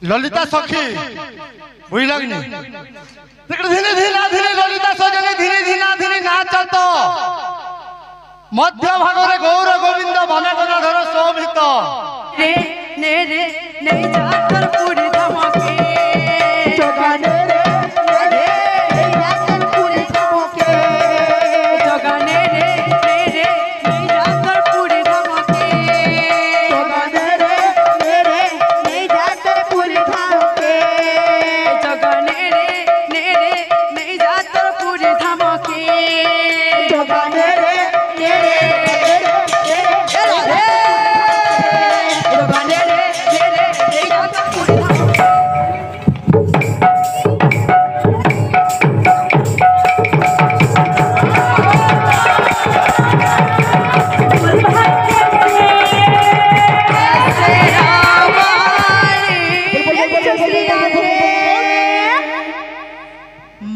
ललिता सखी बुझल कि नहीं धीरे धीरे धीरे ललिता सजनी धीरे धीरे धीरे नाच तो मध्य भागरे गौर गोविंद भने गदाधर शोभित रे ने रे नहीं जाकर पूरी धमके जगाने रे नहीं जाकर पूरी धमके जगाने रे नहीं जाकर पूरी धमके जगाने रे नहीं जाकर पूरी धमके जगाने रे नहीं जाकर पूरी धमके जगाने रे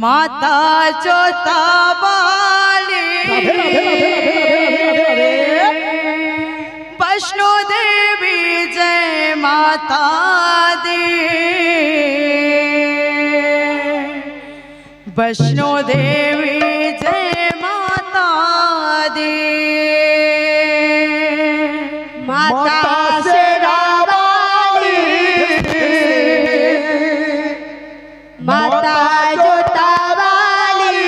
माता जोता वाली वैष्णो देवी जय माता दी वैष्णो देवी जय माता दी माता शेरा वाली माता जोता वाली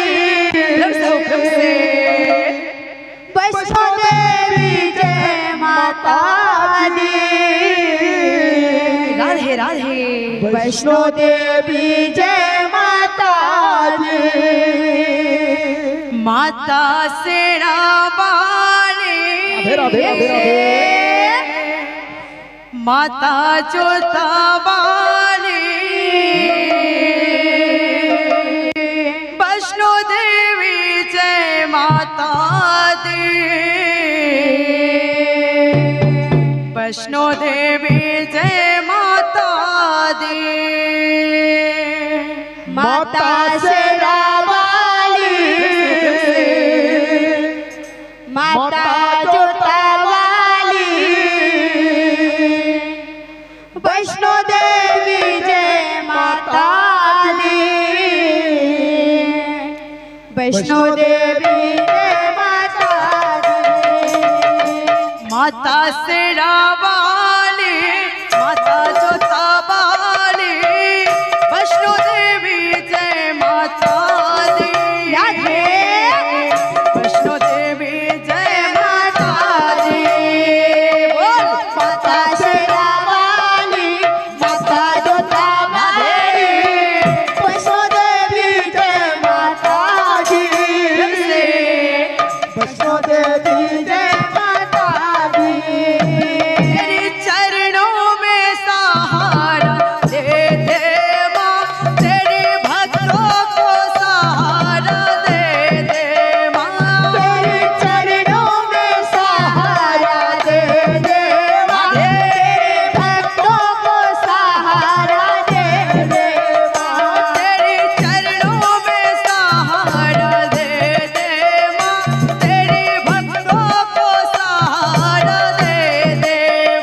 वैष्णो देवी जय माता दी राधे राधे वैष्णो देवी जय माता दी माता शेरा वाली माता जोता वाली वैष्णो देवी जय माता दी वैष्णो देवी जय माता दी माता शेरा वाली माता जोता वाली वैष्णो देवी जय माता दी वैष्णो देवी जय माता दी माता शेरा वाली माता जोता वाली वैष्णो देवी जय माता दी राधे वैष्णो देवी जय माता दी बोल माता शेरा वाली माता जोता वाली वैष्णो देवी जय माता दी वैष्णो देवी जय माता दी तेरे चरणों में सहारा दे दे माँ तेरे भक्तों को सहारा दे दे माँ तेरे चरणों में सहारा दे दे माँ तेरे भक्तों को सहारा दे दे माँ तेरे चरणों में सहारा दे दे माँ तेरे भक्तों को सहारा दे दे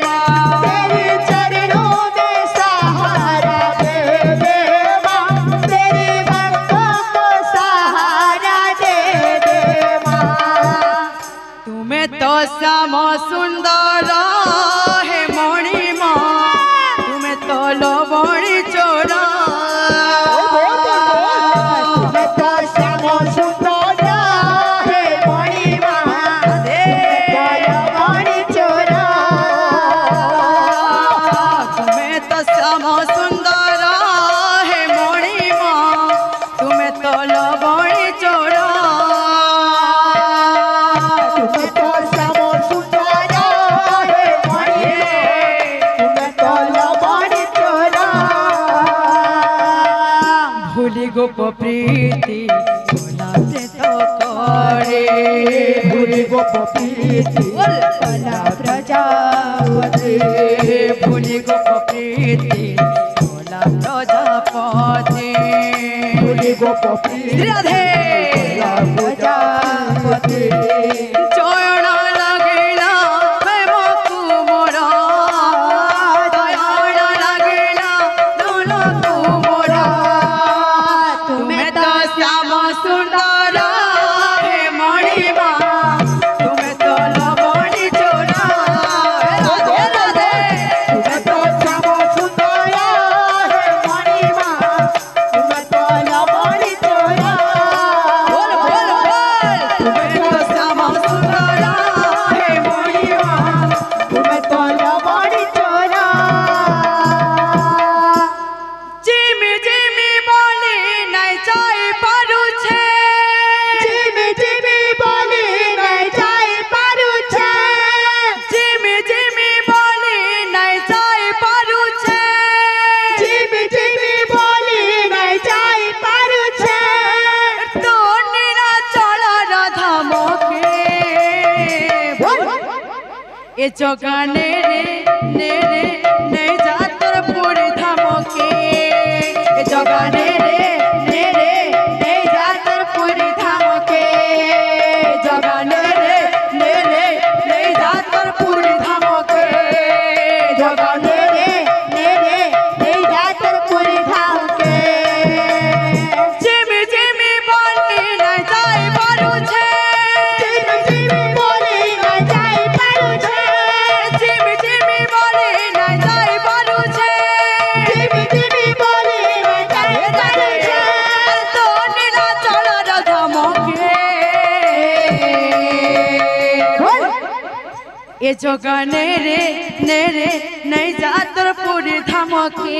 माँ तेरे चरणों में सहारा दे दे माँ तेरे भक्तों को सहारा दे दे माँ तुम्हें तो श्याम सुंदर है मणि माँ तुम्हें तो लवणी चोरा मैं तो श्याम सुंदर है मणिमा मणि चोरा तुम्हें तो श्याम सुंदर है मणि माँ तुम्हें तो लवणी चोरा तुम्हें तो श्याम सुंदर है मणि तुम्हें तो मणि चोरा भूली गोप प्रीति बोलाते तो करे भूली गोप प्रीति कला प्रजापति भूली गोप प्रीति बोला प्रजापति भूली गोप प्रीति राधे कला प्रजापति चरण लगिला प्रेम कुमरा चरण लगिला এ জগানে রে নে রে নে যা তোর পুরি ধামকে এ জগানে রে নে রে নে যা তোর পুরি ধামকে জগানে রে নে রে নে যা তোর পুরি ধামকে জগানে রে নে রে নে যা তোর পুরি ধামকে জিমি জিমি বলি না যাই পারুছে জিমি জিমি বলি না যাই পারুছে জিমি জিমি বলি না যাই পারুছে জিমি জিমি বলি না যাই পারুছে তো নীলা চলর ধামকে এ জগানে রে নে রে নাই যা তোর পুরি ধামকে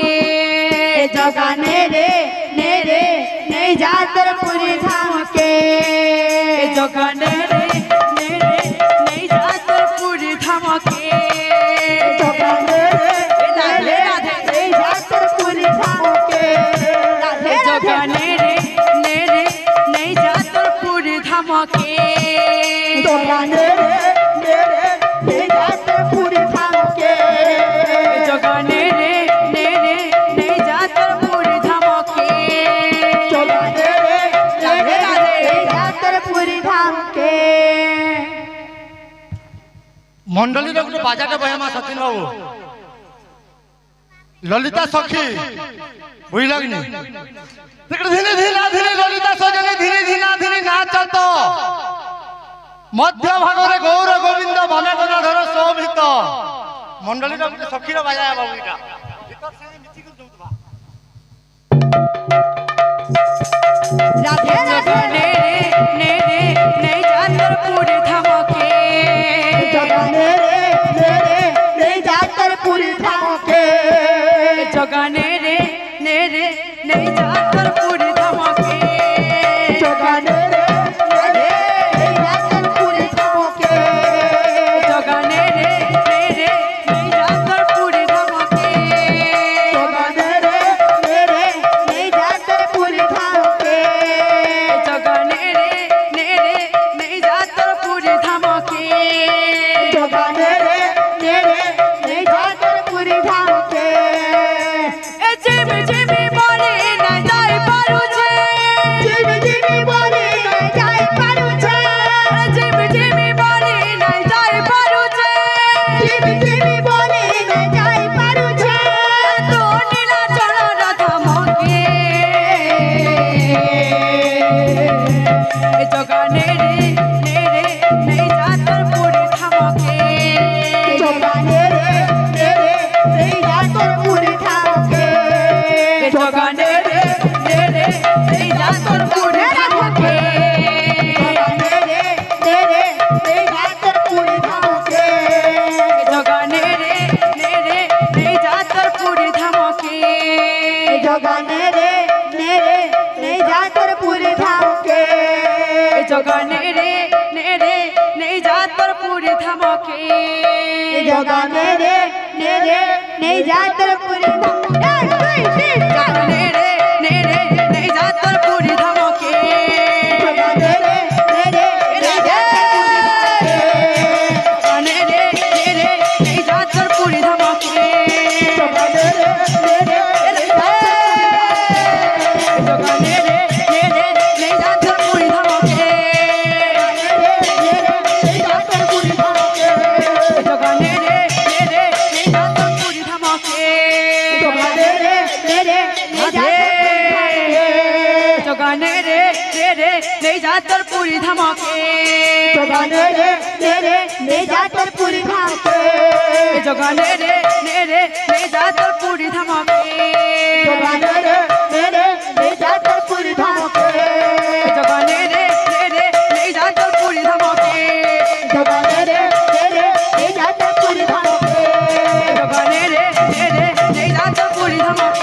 এ জগানে রে নে রে নাই যা তোর পুরি ধামকে এ জগানে রে নে রে নাই যা তোর পুরি ধামকে জগানে রে রাধে রাধে নাই যা তোর পুরি ধামকে রাধে জগানে রে নে রে নাই যা তোর পুরি ধামকে জগানে রে নে রে নাই যা তোর পুরি ধামকে জগানে রে নে রে নাই যা তোর পুরি ধামকে জগানে রে রাধে রাধে নাই যা তোর পুরি ধামকে মন্ডলীর গোটে বাজাটা বহে সচিন বাবু ললিতা সখী বুঝলা কি ধীরে ধীরে ধীরে ললিতা সজনে ধীরে ধীরে ধীরে নাচত মধ্য ভাগরে গৌর গোবিন্দ বনে গণধর শোভিত মন্ডলীর গোটে সখীর বাজা বাবু এটা রাধে জগানে রে নে রে নাই যা তোর পুরি ধামকে জগানে রে নে রে নাই যা তোর পুরি ধামকে জগানে রে নে রে নাই যা তোর পুরি ধামকে জগানে রে নে রে নাই যা তোর পুরি ধামকে জগানে রে নে রে নাই যা তোর পুরি ধামকে জগানে রে নে রে নাই যা তোর পুরি ধামকে জগানে রে নে রে নাই যা তোর পুরি ধামকে জগানে রে নে রে নাই যা তোর পুরি ধামকে এ জিমি জিমি বলি না যাই পারুছে জিমি জিমি বলি না যাই পারুছে জিমি জিমি বলি না যাই পারুছে জিমি জিমি বলি না যাই পারুছে তো নীলা চলর ধামকে এ জগানে রে নে রে নাই যা তোর পুরি ধামকে জগানে রে নে রে নাই যা তোর পুরি ধামকে জগানে রে নে রে নাই যা তোর পুরি ধামকে জগানে রে নে রে নাই যা তোর পুরি ধামকে জগানে রে নে রে নাই যা তোর পুরি ধামকে জগানে রে নে রে নাই যা তোর পুরি ধামকে জগানে রে নে রে নাই যা তোর পুরি ধামকে জগানে রে নে রে নাই যা তোর পুরি ধামকে জগানে রে নে রে নাই যা তোর পুরি ধামকে জগানে রে নে রে নাই যা জগানে রে নে রে নাই যা তোর পুরি ধামকে জগানে রে নে রে জগানে রে নে রে নাই যা তোর পুরি ধামকে জগানে রে নে রে নাই যা তোর পুরি ধামকে জগানে রে নে রে নাই যা জগানে রে নে রে নাই যা তোর পুরি ধামকে জগানে রে নে রে নাই যা তোর পুরি ধামকে জগানে রে নে রে নাই যা তোর পুরি ধামকে জগানে রে নে রে নাই যা তোর পুরি ধামকে জগানে রে নে রে নাই যা তোর পুরি ধামকে জগানে রে নে রে নাই যা তোর পুরি ধামকে জগানে রে নে রে নাই যা তোর পুরি ধামকে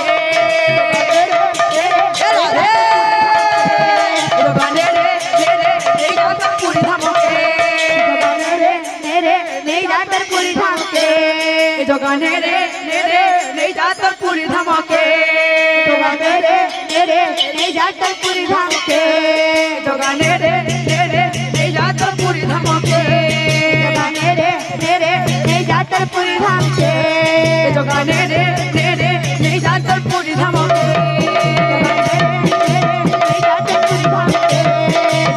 জগানে রে নে রে নাই যা তোর পুরি ধামকে জগানে রে নে রে নাই যা তোর পুরি ধামকে জগানে রে নে রে নাই যা তোর পুরি ধামকে জগানে রে নে রে নাই যা তোর পুরি ধামকে জগানে রে নে রে নাই যা তোর পুরি ধামকে জগানে রে নে রে নাই তোর পুরি ধামকে জগানে রে রে রে নেই যা তোর পুরি ধামকে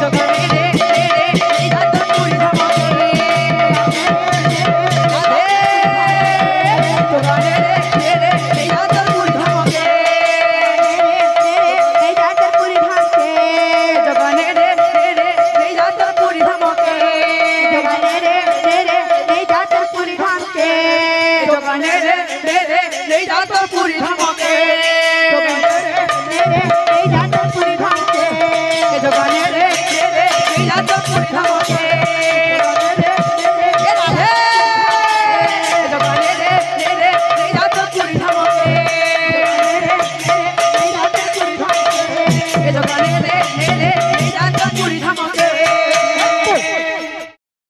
জগানে রে রে রে নেই যা তোর পুরি ধামকে জগানে রে রে রে নেই যা তোর পুরি ধামকে জগানে রে রে রে নেই যা তোর পুরি ধামকে জগানে রে রে রে নেই যা তোর পুরি ধামকে জগানে রে রে রে নেই যা তোর পুরি ধামকে জগানে রে রে রে নেই যা তোর পুরি ধামকে